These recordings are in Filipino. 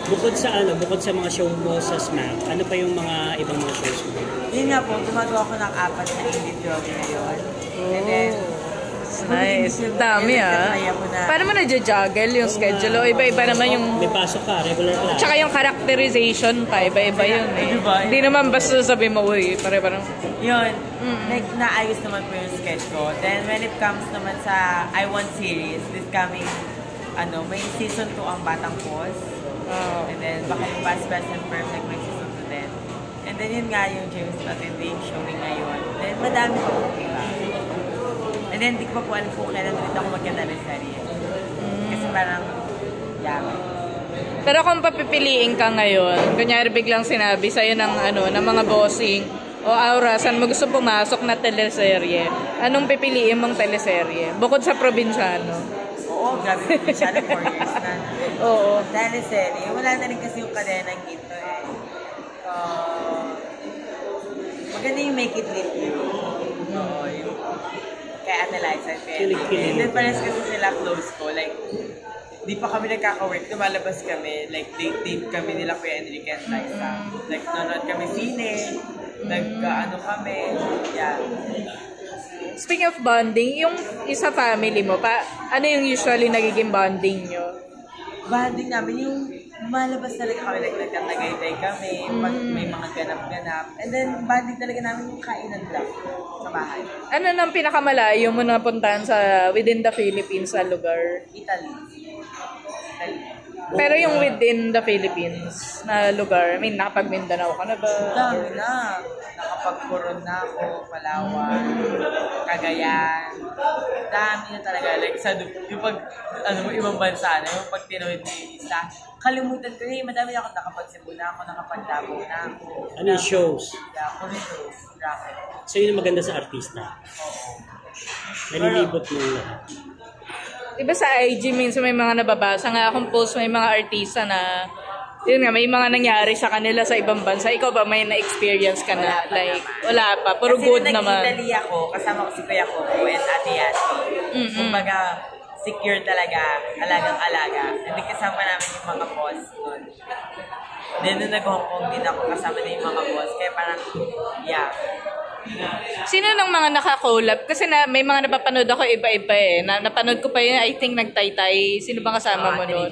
Bukod sa mga show mo sa SMAC, ano pa yung mga ibang mga shows mo? Yun nga po, gumagawa ko ng 4 na indie film ngayon. And then, nice. Dami Paano mo na-juggle yung schedule? O iba-iba naman yung... May pasok ka, regular class. Tsaka yung characterization pa, iba-iba yun eh. Hindi naman basta sabi mo, uy, pare-parang... Yun, like naayos naman po yung sketch ko. Then when it comes naman sa I Want series, this coming, may season 2 ang Batang Pos. And then baka yung Best and Perfect may season 2 din. And then yun nga yung James Patinding showing ngayon. Then madami pa po iba. And then di ko pa po alam kung kailan ulit ako magkanda ng serye. Kasi parang, Pero kung papipiliin ka ngayon, kunyari biglang sinabi sa'yo ng mga bossing, o Aura, saan mo gusto pumasok na teleserye? Anong pipiliin mong teleserye? Bukod sa probinsyano. Oo, grabe probinsyano, 4 years na. Oo. Teleserye, wala na rin kasi yung kadenang ginto eh. Maganda yung Make It Lit You. Oo, yung kay Ate Liza and kay Ate. And then parehas kasi sila close ko. Like, di pa kami nagkaka-work, lumalabas kami. Like, date kami nila Kuya Enrique and Liza. Like, nanonood kami sine. Kami. Yeah. Speaking of bonding, yung isa family mo, ano yung usually nagiging bonding nyo? Bonding namin yung malabas talaga kami, like nagkatagaytay kami, pag may mga ganap-ganap. And then, bonding talaga namin yung kainan lang sa bahay. Ano nang pinakamalayo mo napuntahan sa within the Philippines sa lugar? Italy. Pero yung within the Philippines na lugar, I mean, nakapag-Mindanao ka na ba? Dami na. Nakapag-Coron na ako, Palawan, Cagayan. Dami na talaga. Like, yung pag, ibang bansa na, yung pag tinawid mo yung isa, kalimutan ko, madami ako nakapag-Cebu na ako, nakapag-Davao na ako. Ano yung shows? Yeah, puro shows. Grabe. So yun ang maganda sa artista? Oo. Nalilibot mo lahat. Diba sa IG, minsan may mga nababasa nga akong post, may mga artista na, yun nga, may mga nangyari sa kanila sa ibang bansa. Ikaw ba may na-experience ka na? Wala pa. Puro kasi good naman. Kasi nag-Italy ako, kasama ko si Kuya Coco and Ate Yasi. Kumbaga, secure talaga, alagang-alaga. Hindi kasama namin yung mga boss doon. Then, nung nag-Hong Kong din ako, kasama na yung mga boss. Kaya parang, Sino ng mga naka-collab? Kasi may mga napapanood ako iba-iba eh. Napanood ko pa yun, I think nagtaytay. Sino bang kasama mo nun?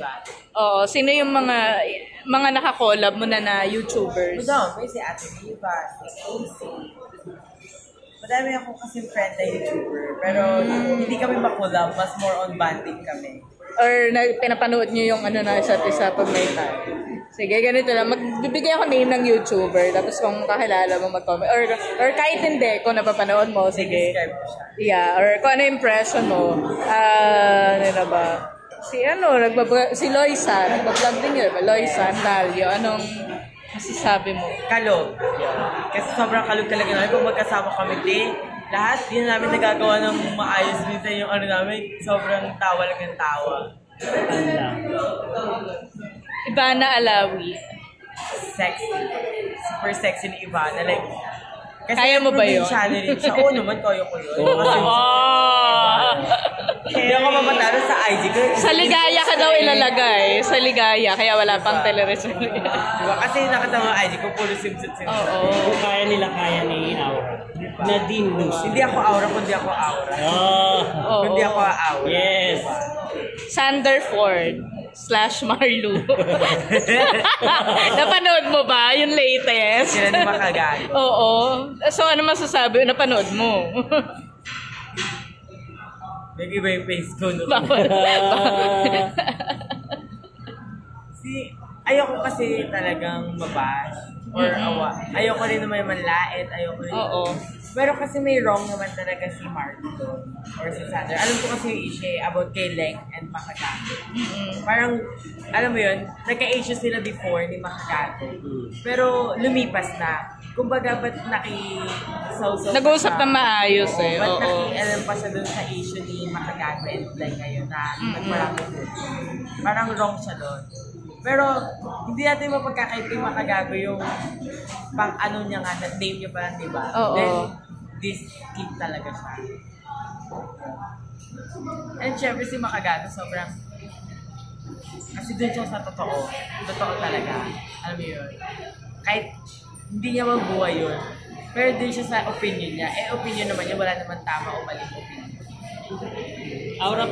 Oo, sino yung mga naka-collab mo na YouTubers? May si Ate Riva, si Casey. Madami ako kasi friend na YouTuber. Pero hindi kami makulab, mas more on banding kami. Or pinapanood nyo yung na isa't isa pag may time? Sige, ganito lang. Magbibigay ako name ng YouTuber. Tapos kung kakilala mo mag-comment. Or kahit hindi, kung napapanood mo, sige. Subscribe ko siya. Yeah, or kung ano impression mo. Ano na ba? Si Loisa. Nagbablog din yun. Loisa, Nalyo. Anong masasabi mo? Kalog. Kasi sobrang kalog talaga namin. Kung magkasama kami, lahat din namin nagagawa ng maayos. Minsan yung namin, sobrang tawa lang ng tawa. Ivana Alawi. Sexy. Super sexy ni Ivana. Like, kasi kaya mo ba yun? Rin siya. Oo naman, kaya ko yun. Hindi ako mamatalo sa IG ko. Sa ligaya ka daw ilalagay. Sa ligaya, kaya wala pang teleresort. Diba? Kasi nakatama IG ko, puro simsut-simsut. Kung kaya nila, kaya ni Aura. Nadine Luz. Hindi ako Aura, kundi ako Aura. Kundi ako Aura. Yes. Sanderford / Marlu. Napanood mo ba yung latest? Sila ni Makagago. Oo. So ano masasabi? Napanood mo? Nag-iba yung face ko. No? Ayoko kasi talagang mabash or awa. Ayoko rin naman manlait. Ayoko rin. Oo. Pero kasi may wrong naman talaga si Marlo or si Sander. Alam ko kasi yung issue about kay Leng and Makagago. Parang, alam mo yun, nagka-issue sila before ni Makagago. Pero lumipas na. Kumbaga, ba't nag-uusap na maayos eh. Ba't nakialam pa siya dun sa issue ni Makagago and Leng ngayon na nagmarami doon. Parang wrong siya doon. Pero, hindi natin mapagkakait kay Makagago yung pang niya nga, name niya pa lang, diba? Oo. Then, this kid talaga siya. And syempre si Makagago, sobrang Kasi doon siya sa totoo. Totoo talaga. Alam mo yun? Kahit hindi niya mabuhay yun. Pero doon siya sa opinion niya. Eh, opinion naman niya, wala naman tama o maling opinion. Aura